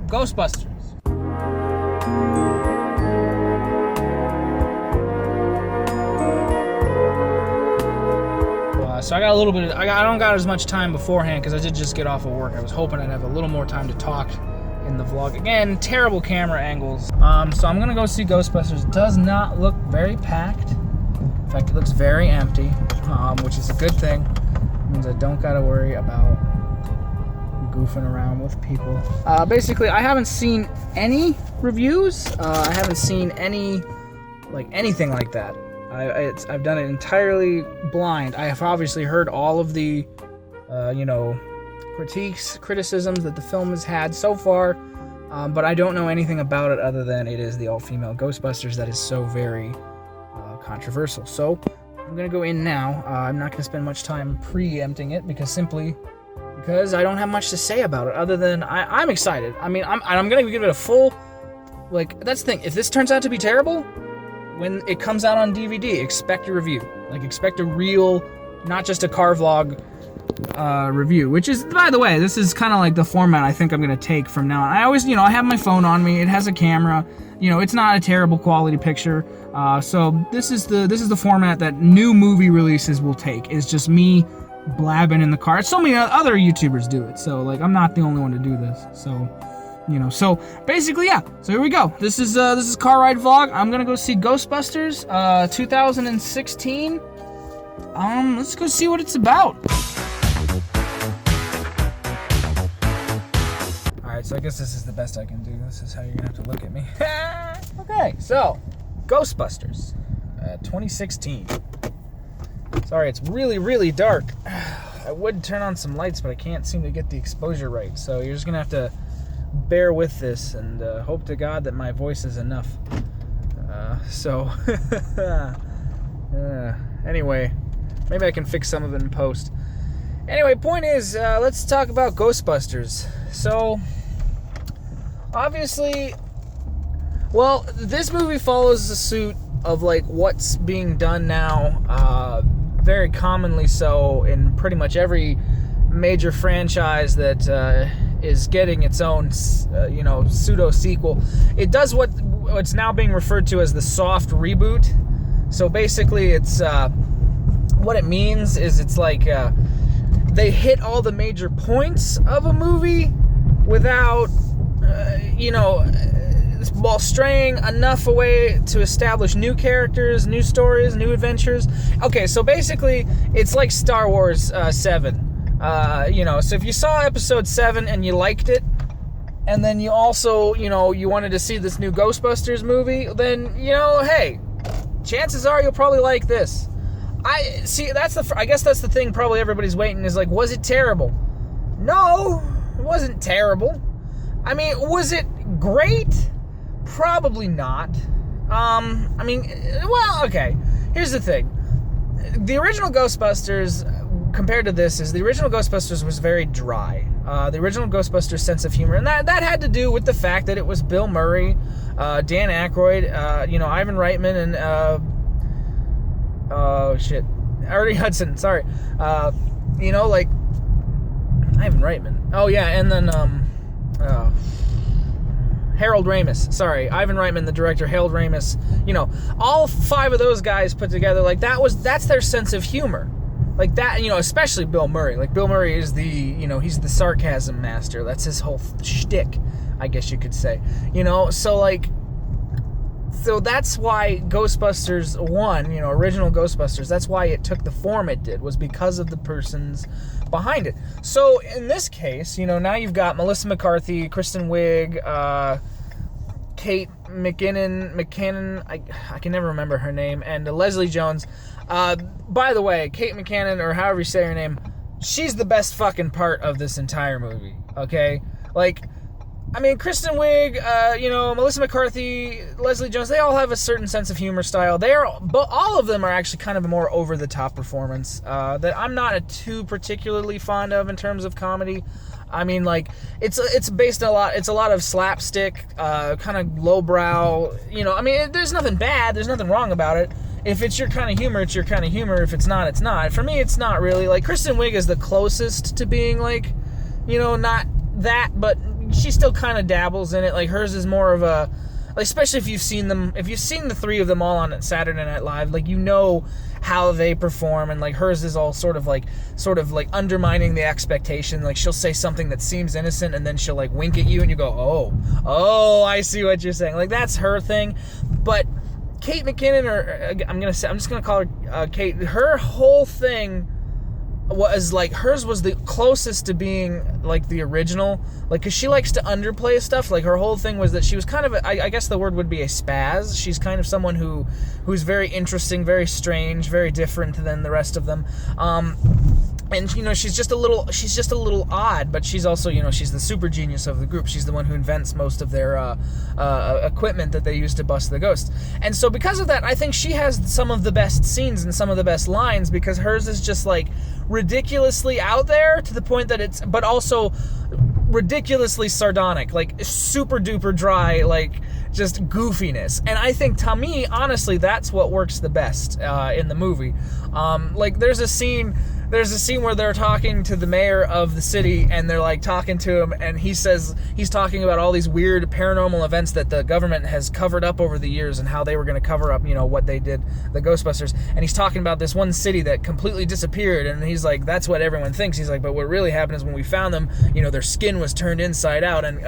Ghostbusters. So I got a little bit of, I don't got as much time beforehand because I did just get off of work. I was hoping I'd have a little more time to talk in the vlog. Again, terrible camera angles. So I'm gonna go see Ghostbusters. It does not look very packed. In fact, it looks very empty, which is a good thing. It means I don't gotta worry about goofing around with people. Basically, I haven't seen any reviews. I haven't seen any, anything like that. I've done it entirely blind. I have obviously heard all of the, criticisms that the film has had so far, but I don't know anything about it other than it is the all-female Ghostbusters that is so very controversial. So I'm gonna go in now. I'm not gonna spend much time preempting it because I don't have much to say about it other than I'm excited. I mean, I'm gonna give it a full, that's the thing. If this turns out to be terrible, when it comes out on DVD, expect a review. Expect a real, not just a car vlog review, which is, by the way, this is kind of like the format I think I'm going to take from now on. I always, I have my phone on me. It has a camera. It's not a terrible quality picture. So this is the format that new movie releases will take, is just me blabbing in the car. So many other YouTubers do it. So, I'm not the only one to do this. So... so basically, yeah. So here we go. This is car ride vlog. I'm gonna go see Ghostbusters, 2016. Let's go see what it's about. All right. So I guess this is the best I can do. This is how you're gonna have to look at me. Okay. So, Ghostbusters, 2016. Sorry, it's really, really dark. I would turn on some lights, but I can't seem to get the exposure right. So you're just gonna have to bear with this and hope to God that my voice is enough. Anyway, maybe I can fix some of it in post. Anyway, point is, let's talk about Ghostbusters. So, obviously, well, this movie follows the suit of what's being done now, very commonly so in pretty much every major franchise that is getting its own, pseudo sequel. It does what's now being referred to as the soft reboot. So basically, it's what it means is it's they hit all the major points of a movie without, while straying enough away to establish new characters, new stories, new adventures. Okay, so basically, it's like Star Wars 7. So if you saw episode 7 and you liked it, and then you also, you wanted to see this new Ghostbusters movie, then, hey, chances are you'll probably like this. I guess that's the thing probably everybody's waiting is was it terrible? No, it wasn't terrible. I mean, was it great? Probably not. Okay, here's the thing. The original Ghostbusters, compared to this, is the original Ghostbusters was very dry. The original Ghostbusters sense of humor, and that had to do with the fact that it was Bill Murray, Dan Aykroyd, Ivan Reitman, and Ernie Hudson. Sorry, Ivan Reitman. Oh yeah, and then Harold Ramis. Sorry, Ivan Reitman, the director, Harold Ramis. All 5 of those guys put together, that's their sense of humor. That, especially Bill Murray. Bill Murray is he's the sarcasm master. That's his whole shtick, I guess you could say. So that's why Ghostbusters 1, original Ghostbusters, that's why it took the form it did, was because of the persons behind it. So in this case, now you've got Melissa McCarthy, Kristen Wiig, Kate McKinnon, I can never remember her name, and Leslie Jones. By the way, Kate McKinnon, or however you say her name, she's the best fucking part of this entire movie, okay? Kristen Wiig, Melissa McCarthy, Leslie Jones, they all have a certain sense of humor style. But all of them are actually kind of a more over-the-top performance that I'm not too particularly fond of in terms of comedy. It's based a lot. It's a lot of slapstick, kind of lowbrow. There's nothing bad. There's nothing wrong about it. If it's your kind of humor, it's your kind of humor. If it's not, it's not. For me, it's not really. Kristen Wiig is the closest to being not that, but she still kind of dabbles in it. Like, hers is more of a, like, especially if you've seen the three of them all on Saturday Night Live, like, you know how they perform, and like hers is all sort of like undermining the expectation. Like, she'll say something that seems innocent, and then she'll like wink at you, and you go, oh, I see what you're saying. Like, that's her thing. But Kate McKinnon, or I'm just gonna call her Kate. Her whole thing was like, hers was the closest to being like the original, like, because she likes to underplay stuff. Like, her whole thing was that she was kind of I guess the word would be a spaz. She's kind of someone who's very interesting, very strange, very different than the rest of them. And, you know, she's just a little odd, but she's also, you know, she's the super genius of the group. She's the one who invents most of their equipment that they use to bust the ghosts. And so because of that, I think she has some of the best scenes and some of the best lines, because hers is just like ridiculously out there to the point that but also ridiculously sardonic, like super duper dry, like just goofiness. And I think, to me, honestly, that's what works the best in the movie. Like, there's a scene where they're talking to the mayor of the city, and they're like talking to him, and he says he's talking about all these weird paranormal events that the government has covered up over the years, and how they were going to cover up, you know, what they did, the Ghostbusters. And he's talking about this one city that completely disappeared, and he's like, that's what everyone thinks. He's like, but what really happened is when we found them, you know, their skin was turned inside out. And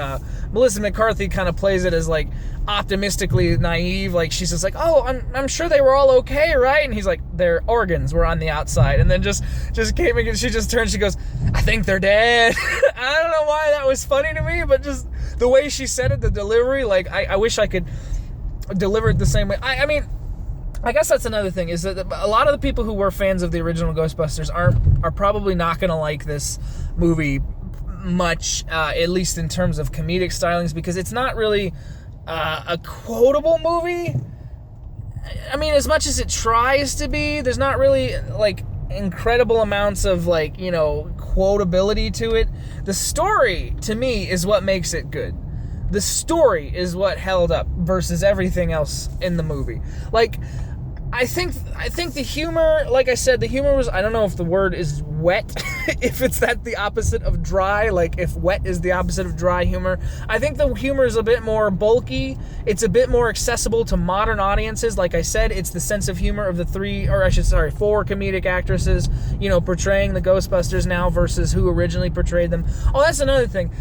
Melissa McCarthy kind of plays it as like optimistically naive, like she's just like, oh, I'm sure they were all okay, right? And he's like, their organs were on the outside. And then just came in, she just turns, she goes, I think they're dead. I don't know why that was funny to me, but just the way she said it, the delivery, like, I wish I could deliver it the same way. I mean, I guess that's another thing, is that a lot of the people who were fans of the original Ghostbusters are probably not going to like this movie much, at least in terms of comedic stylings, because it's not really a quotable movie. I mean, as much as it tries to be, there's not really, like, incredible amounts of, like, you know, quotability to it. The story, to me, is what makes it good. The story is what held up versus everything else in the movie. Like, I think the humor, like I said, the humor was, I don't know if the word is wet, if it's the opposite of dry, like if wet is the opposite of dry humor. I think the humor is a bit more bulky. It's a bit more accessible to modern audiences. Like I said, it's the sense of humor of the four comedic actresses, you know, portraying the Ghostbusters now versus who originally portrayed them. Oh, that's another thing.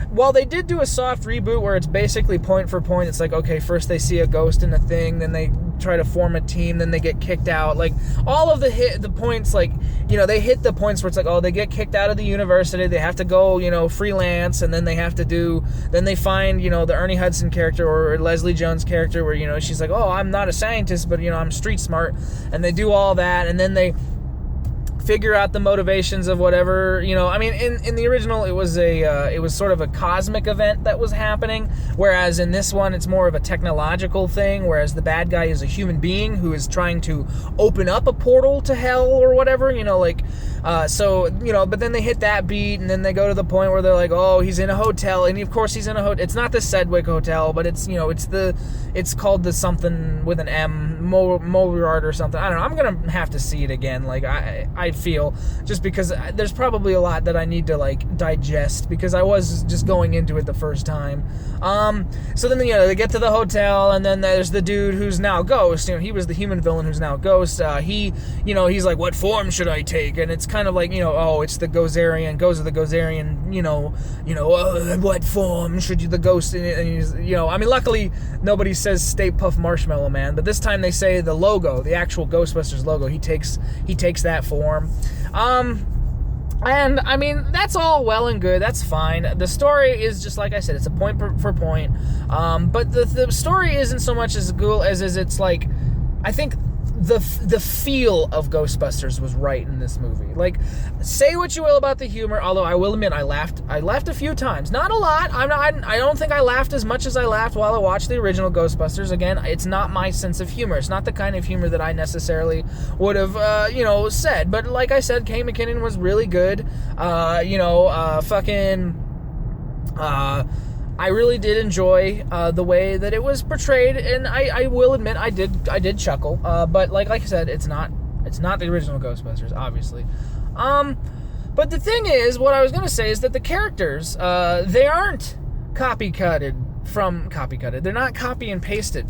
While they did do a soft reboot where it's basically point for point, it's like, okay, first they see a ghost in a thing, then they try to form a team, then they get kicked out. Like, all of the points, like, you know, they hit the points where it's like, oh, they get kicked out of the university, they have to go, you know, freelance, and then they find, you know, the Ernie Hudson character or Leslie Jones character where, you know, she's like, oh, I'm not a scientist, but, you know, I'm street smart, and they do all that, and then they figure out the motivations of whatever, you know. I mean, in the original, it was sort of a cosmic event that was happening, whereas in this one, it's more of a technological thing, whereas the bad guy is a human being who is trying to open up a portal to hell or whatever, you know, like, so, you know, but then they hit that beat, and then they go to the point where they're like, oh, he's in a hotel, and of course he's in a hotel. It's not the Sedgwick Hotel, but it's, you know, it's called the something with an M, Moriart or something. I don't know. I'm gonna have to see it again. Like, I feel, just because there's probably a lot that I need to, like, digest, because I was just going into it the first time. So then, you know, they get to the hotel, and then there's the dude who's now Ghost. You know, he was the human villain who's now Ghost. You know, he's like, what form should I take? And it's kind of like, you know, oh, it's the Gozerian, you know, what form should the Ghost in it? And he's, you know, I mean, luckily nobody says Stay Puft Marshmallow Man, but this time they say the logo, the actual Ghostbusters logo. He takes that form. And I mean, that's all well and good. That's fine. The story is just, like I said, it's a point for point. But the story isn't so much as cool as it's like, I think the feel of Ghostbusters was right in this movie. Like, say what you will about the humor, although I will admit I laughed a few times. Not a lot. I don't think I laughed as much as I laughed while I watched the original Ghostbusters. Again, it's not my sense of humor. It's not the kind of humor that I necessarily would have, you know, said. But like I said, Kate McKinnon was really good. I really did enjoy the way that it was portrayed, and I will admit I did chuckle. But like I said, it's not the original Ghostbusters, obviously. But But the thing is, what I was going to say is that the characters, they aren't copycutted. They're not copy and pasted.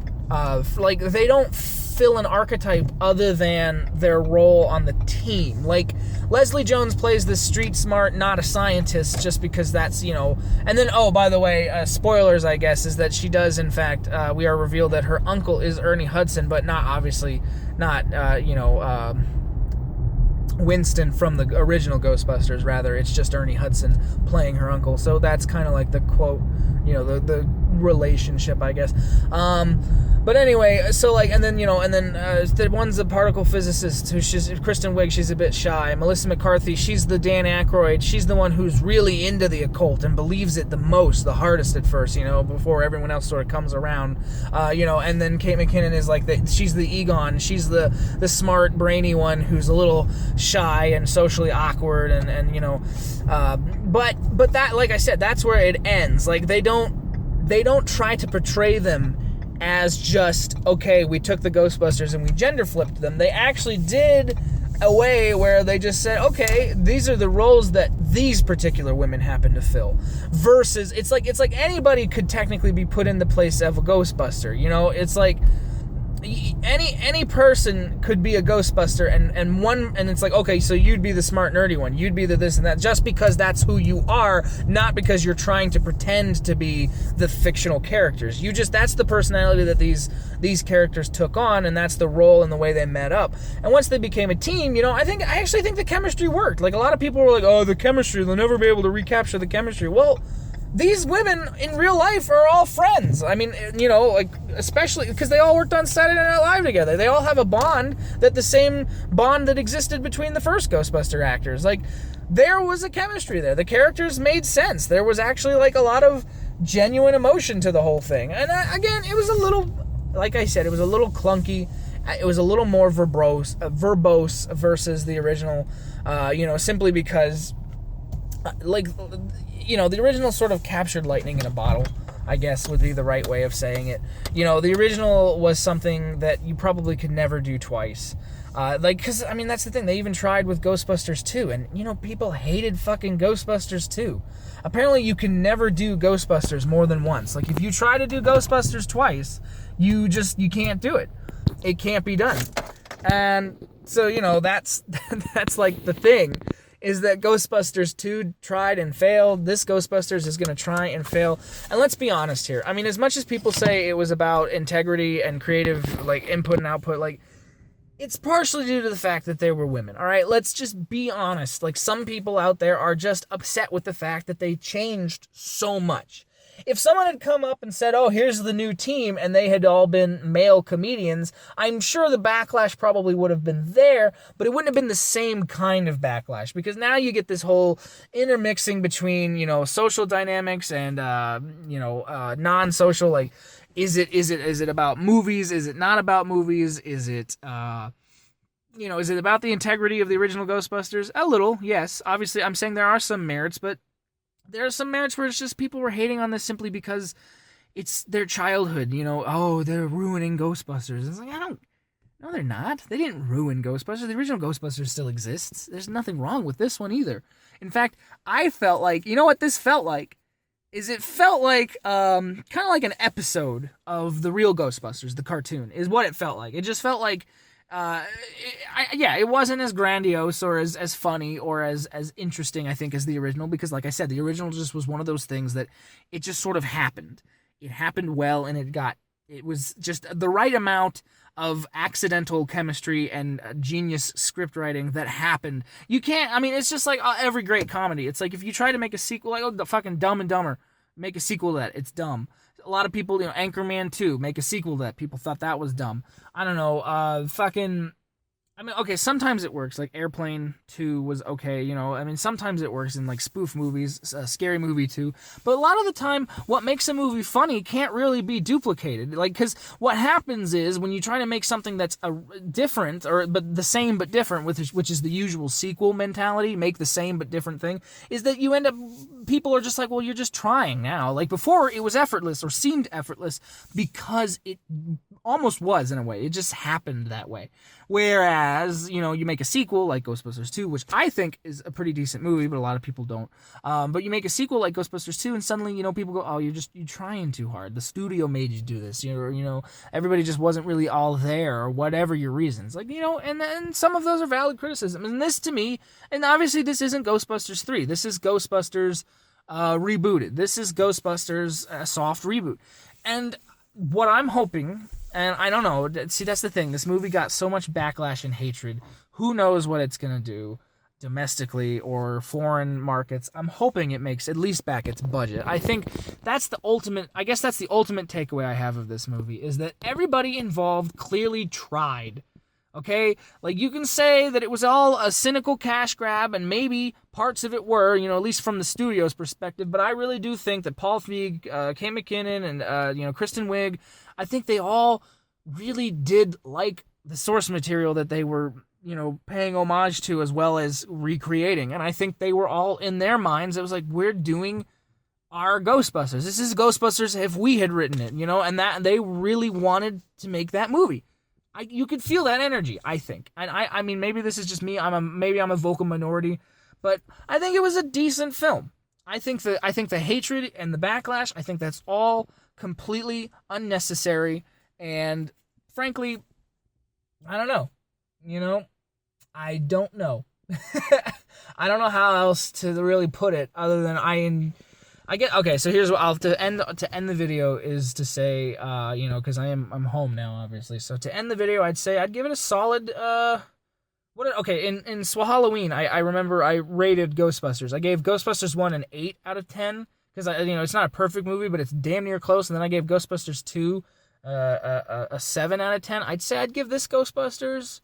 Like, they don't fill an archetype other than their role on the team. Like, Leslie Jones plays the street smart, not a scientist, just because that's, you know... And then, oh, by the way, spoilers, I guess, is that she does, in fact, we are revealed that her uncle is Ernie Hudson, but not, obviously, not, Winston from the original Ghostbusters. Rather, it's just Ernie Hudson playing her uncle. So that's kind of like the quote, you know, the relationship, I guess. But anyway, so like, and then the one's the particle physicist, who she's Kristen Wiig, she's a bit shy. Melissa McCarthy, she's the Dan Aykroyd, she's the one who's really into the occult and believes it the most, the hardest at first, you know, before everyone else sort of comes around, and then Kate McKinnon is like, she's the Egon, she's the smart, brainy one who's a little shy and socially awkward, and but that, like I said, that's where it ends. Like, they don't try to portray them as just, okay, we took the Ghostbusters and we gender flipped them. They actually did a way where they just said, okay, these are the roles that these particular women happen to fill. Versus, it's like anybody could technically be put in the place of a Ghostbuster. You know, it's like any person could be a Ghostbuster, and it's like, okay, so you'd be the smart nerdy one, you'd be the this and that, just because that's who you are, not because you're trying to pretend to be the fictional characters. That's the personality that these characters took on, and that's the role and the way they met up. And once they became a team, you know, I actually think the chemistry worked. Like, a lot of people were like, oh, the chemistry, they'll never be able to recapture the chemistry. Well, these women in real life are all friends. I mean, you know, like, especially because they all worked on Saturday Night Live together. They all have a bond, the same bond that existed between the first Ghostbuster actors. Like, there was a chemistry there. The characters made sense. There was actually, like, a lot of genuine emotion to the whole thing. And again, it was a little, like I said, it was a little clunky. It was a little more verbose versus the original, simply because, the original sort of captured lightning in a bottle, I guess would be the right way of saying it. You know, the original was something that you probably could never do twice. Because, I mean, that's the thing. They even tried with Ghostbusters 2, and, you know, people hated fucking Ghostbusters 2. Apparently, you can never do Ghostbusters more than once. Like, if you try to do Ghostbusters twice, you can't do it. It can't be done. And so, you know, that's like the thing, is that Ghostbusters 2 tried and failed. This Ghostbusters is going to try and fail. And let's be honest here. I mean, as much as people say it was about integrity and creative, like, input and output, like, it's partially due to the fact that they were women, all right? Let's just be honest. Like, some people out there are just upset with the fact that they changed so much. If someone had come up and said, oh, here's the new team, and they had all been male comedians, I'm sure the backlash probably would have been there, but it wouldn't have been the same kind of backlash, because now you get this whole intermixing between, you know, social dynamics and, non-social. Like, is it about movies? Is it not about movies? Is it, is it about the integrity of the original Ghostbusters? A little, yes. Obviously, I'm saying there are some merits, but there are some merits where it's just people were hating on this simply because it's their childhood, you know. Oh, they're ruining Ghostbusters. It's like, no, they're not. They didn't ruin Ghostbusters. The original Ghostbusters still exists. There's nothing wrong with this one either. In fact, I felt like, you know what this felt like? It felt like, kind of like an episode of the real Ghostbusters, the cartoon, is what it felt like. It just felt like, it wasn't as grandiose or as funny or as interesting, I think, as the original, because, like I said, the original just was one of those things that it just sort of happened. It happened well, and it was just the right amount of accidental chemistry and genius script writing that happened. You can't, I mean, it's just like every great comedy. It's like if you try to make a sequel, like, the fucking Dumb and Dumber, make a sequel to that, it's dumb. A lot of people, Anchorman 2, make a sequel to that. People thought that was dumb. I don't know, okay, sometimes it works. Like, Airplane 2 was okay, sometimes it works in, like, spoof movies, Scary Movie 2. But a lot of the time, what makes a movie funny can't really be duplicated. Like, because what happens is, when you try to make something that's different, but the same but different, which is the usual sequel mentality, make the same but different thing, is that you end up, people are just like, well, you're just trying now. Like, before, it was effortless, or seemed effortless, because it almost was in a way. It just happened that way. Whereas, you make a sequel like Ghostbusters 2, which I think is a pretty decent movie, but a lot of people don't. But you make a sequel like Ghostbusters 2, and suddenly, people go, oh, you're trying too hard. The studio made you do this. Everybody just wasn't really all there, or whatever your reasons. And then some of those are valid criticism. And this, to me, and obviously this isn't Ghostbusters 3. This is Ghostbusters rebooted. This is Ghostbusters a soft reboot. And what I'm hoping, and I don't know, see, that's the thing. This movie got so much backlash and hatred. Who knows what it's going to do domestically or foreign markets. I'm hoping it makes at least back its budget. I think that's the ultimate takeaway I have of this movie, is that everybody involved clearly tried. Okay? You can say that it was all a cynical cash grab, and maybe parts of it were, at least from the studio's perspective, but I really do think that Paul Feig, Kay McKinnon, and, Kristen Wiig, I think they all really did like the source material that they were, paying homage to as well as recreating. And I think they were all, in their minds, it was like, we're doing our Ghostbusters. This is Ghostbusters if we had written it, and that they really wanted to make that movie. You could feel that energy, I think. And I mean, maybe this is just me. Maybe I'm a vocal minority, but I think it was a decent film. I think the hatred and the backlash, I think that's all completely unnecessary. And frankly, I don't know. I don't know. I don't know how else to really put it other than okay, so here's what to end the video is to say, because I'm home now, obviously. So to end the video, I'd say I'd give it a solid, in swholli, I remember I rated Ghostbusters. I gave Ghostbusters 1 an 8 out of 10, because, it's not a perfect movie, but it's damn near close. And then I gave Ghostbusters 2 a 7 out of 10. I'd say I'd give this Ghostbusters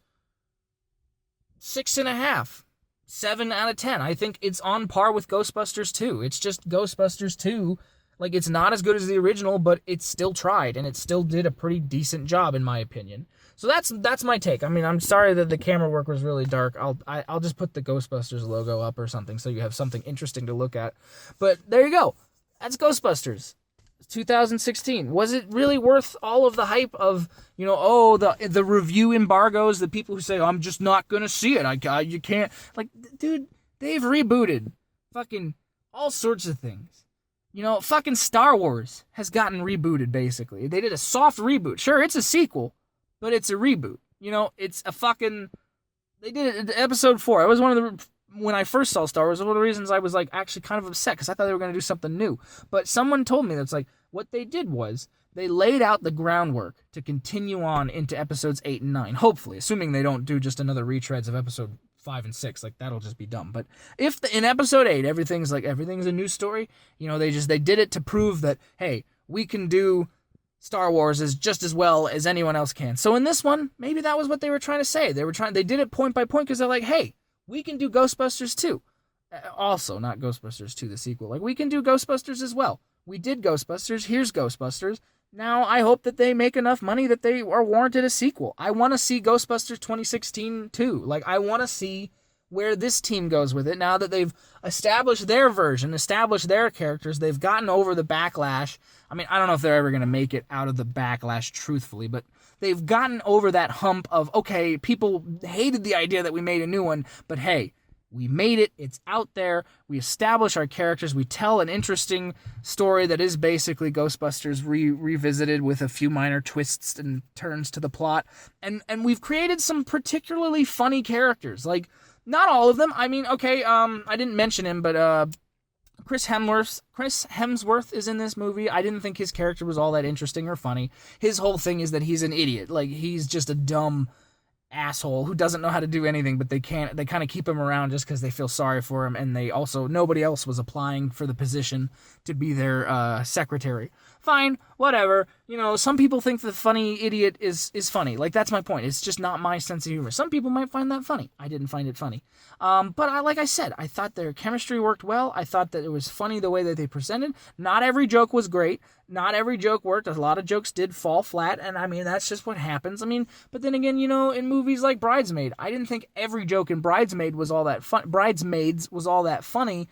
6.5. 7 out of 10. I think it's on par with Ghostbusters 2. It's just Ghostbusters 2. It's not as good as the original, but it still tried, and it still did a pretty decent job, in my opinion. So that's my take. I mean, I'm sorry that the camera work was really dark. I'll just put the Ghostbusters logo up or something so you have something interesting to look at. But there you go. That's Ghostbusters. 2016. Was it really worth all of the hype of, the review embargoes, the people who say, oh, I'm just not going to see it. You can't. Dude, they've rebooted fucking all sorts of things. Fucking Star Wars has gotten rebooted, basically. They did a soft reboot. Sure, it's a sequel, but it's a reboot. It's a fucking... They did it in episode 4. It was one of the... When I first saw Star Wars, one of the reasons I was actually kind of upset, because I thought they were going to do something new. But someone told me that's what they did was they laid out the groundwork to continue on into episodes 8 and 9. Hopefully, assuming they don't do just another retreads of episode 5 and 6, that'll just be dumb. But if in episode 8 everything's a new story, they did it to prove that, hey, we can do Star Wars as just as well as anyone else can. So in this one, maybe that was what they were trying to say. They did it point by point because they're like, hey, we can do Ghostbusters 2. Also, not Ghostbusters 2, the sequel. We can do Ghostbusters as well. We did Ghostbusters. Here's Ghostbusters. Now, I hope that they make enough money that they are warranted a sequel. I want to see Ghostbusters 2016 too. I want to see where this team goes with it now that they've established their version, established their characters. They've gotten over the backlash. I mean, I don't know if they're ever going to make it out of the backlash truthfully, but they've gotten over that hump of, okay, people hated the idea that we made a new one, but hey, we made it. It's out there. We establish our characters. We tell an interesting story that is basically Ghostbusters revisited with a few minor twists and turns to the plot. And we've created some particularly funny characters. Not all of them. I mean, okay, I didn't mention him, but Chris Hemsworth is in this movie. I didn't think his character was all that interesting or funny. His whole thing is that he's an idiot. He's just a dumb asshole who doesn't know how to do anything, but they kind of keep him around just because they feel sorry for him, and nobody else was applying for the position to be their secretary. Fine, whatever. Some people think the funny idiot is funny. That's my point. It's just not my sense of humor. Some people might find that funny. I didn't find it funny. But like I said, I thought their chemistry worked well. I thought that it was funny the way that they presented. Not every joke was great. Not every joke worked. A lot of jokes did fall flat, and I mean, that's just what happens. I mean, but then again, in movies like Bridesmaid, I didn't think every joke in Bridesmaids was all that funny,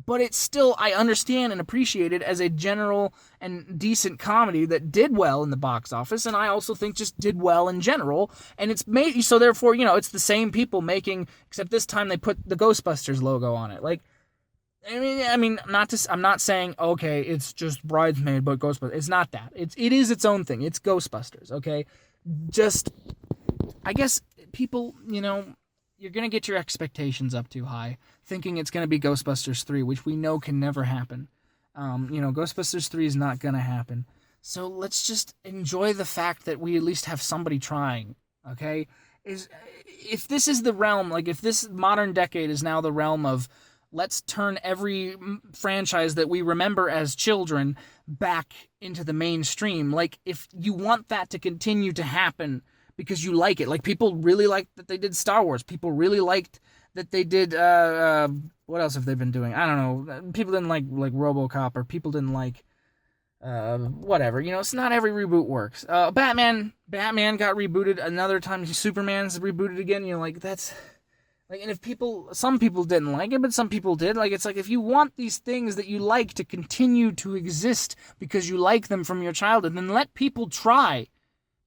but it's still, I understand and appreciate it as a general and decent comedy that did well in the box office, and I also think just did well in general, and it's made, so therefore, it's the same people making, except this time they put the Ghostbusters logo on it. Like, I'm not saying, okay, it's just Bridesmaid, but Ghostbusters. It's not that. It is its own thing. It's Ghostbusters, okay? Just, I guess, people, you're going to get your expectations up too high, thinking it's going to be Ghostbusters 3, which we know can never happen. Ghostbusters 3 is not going to happen. So let's just enjoy the fact that we at least have somebody trying, okay? If this is the realm, like if this modern decade is now the realm of let's turn every franchise that we remember as children back into the mainstream, like if you want that to continue to happen because you like it, like people really liked that they did Star Wars, people really liked that they did, what else have they been doing? I don't know. People didn't like RoboCop, or people didn't like, whatever. It's not every reboot works. Batman got rebooted another time. Superman's rebooted again. That's, like, and if some people didn't like it, but some people did. Like, it's like, if you want these things that you like to continue to exist because you like them from your childhood, then let people try.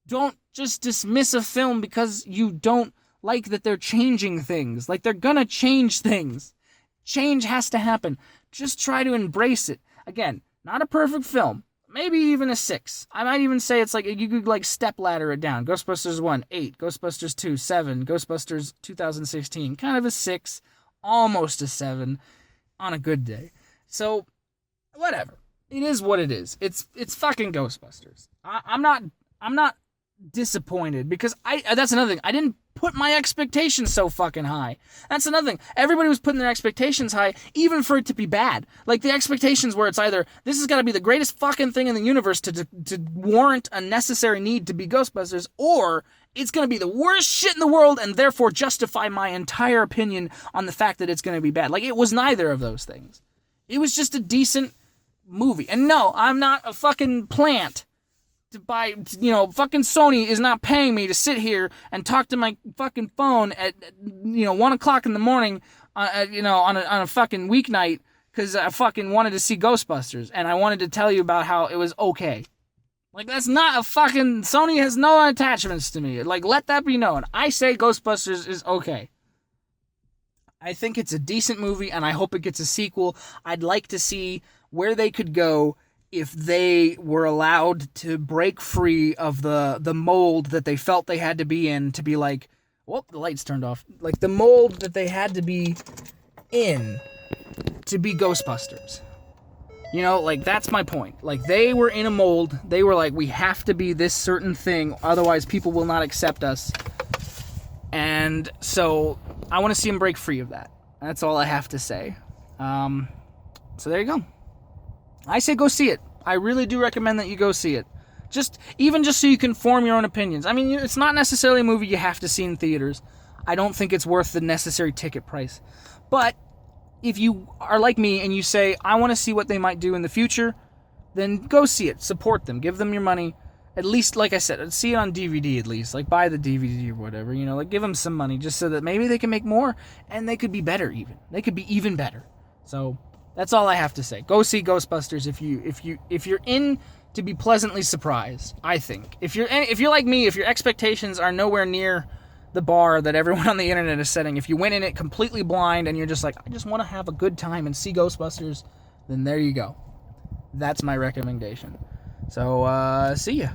Don't just dismiss a film because you don't like that they're changing things. Like, they're gonna change things. Change has to happen. Just try to embrace it. Again, not a perfect film. Maybe even a 6. I might even say it's like, you could like step ladder it down. Ghostbusters 1, 8. Ghostbusters 2, 7. Ghostbusters 2016, kind of a 6. Almost a 7 on a good day. So, whatever. It is what it is. It's fucking Ghostbusters. I'm not disappointed because that's another thing. I didn't put my expectations so fucking high. That's another thing. Everybody was putting their expectations high, even for it to be bad. Like, the expectations where it's either this has got to be the greatest fucking thing in the universe to warrant a necessary need to be Ghostbusters, or it's going to be the worst shit in the world and therefore justify my entire opinion on the fact that it's going to be bad. Like, it was neither of those things. It was just a decent movie. And no, I'm not a fucking plant to buy, fucking Sony is not paying me to sit here and talk to my fucking phone at, 1 o'clock in the morning, on a fucking weeknight, because I fucking wanted to see Ghostbusters, and I wanted to tell you about how it was okay. Like, that's not a fucking, Sony has no attachments to me. Like, let that be known. I say Ghostbusters is okay. I think it's a decent movie, and I hope it gets a sequel. I'd like to see where they could go if they were allowed to break free of the mold that they felt they had to be in to be like, well, the lights turned off. Like, the mold that they had to be in to be Ghostbusters. Like, that's my point. Like, they were in a mold. They were like, we have to be this certain thing, otherwise people will not accept us. And so, I want to see them break free of that. That's all I have to say. So there you go. I say go see it. I really do recommend that you go see it. Just so you can form your own opinions. I mean, it's not necessarily a movie you have to see in theaters. I don't think it's worth the necessary ticket price. But if you are like me and you say, I want to see what they might do in the future, then go see it. Support them. Give them your money. At least, like I said, see it on DVD at least. Like, buy the DVD or whatever. Like, give them some money just so that maybe they can make more and they could be better even. They could be even better. So that's all I have to say. Go see Ghostbusters if you're in to be pleasantly surprised. I think if you're like me, if your expectations are nowhere near the bar that everyone on the internet is setting, if you went in it completely blind and you're just like, I just want to have a good time and see Ghostbusters, then there you go. That's my recommendation. So see ya.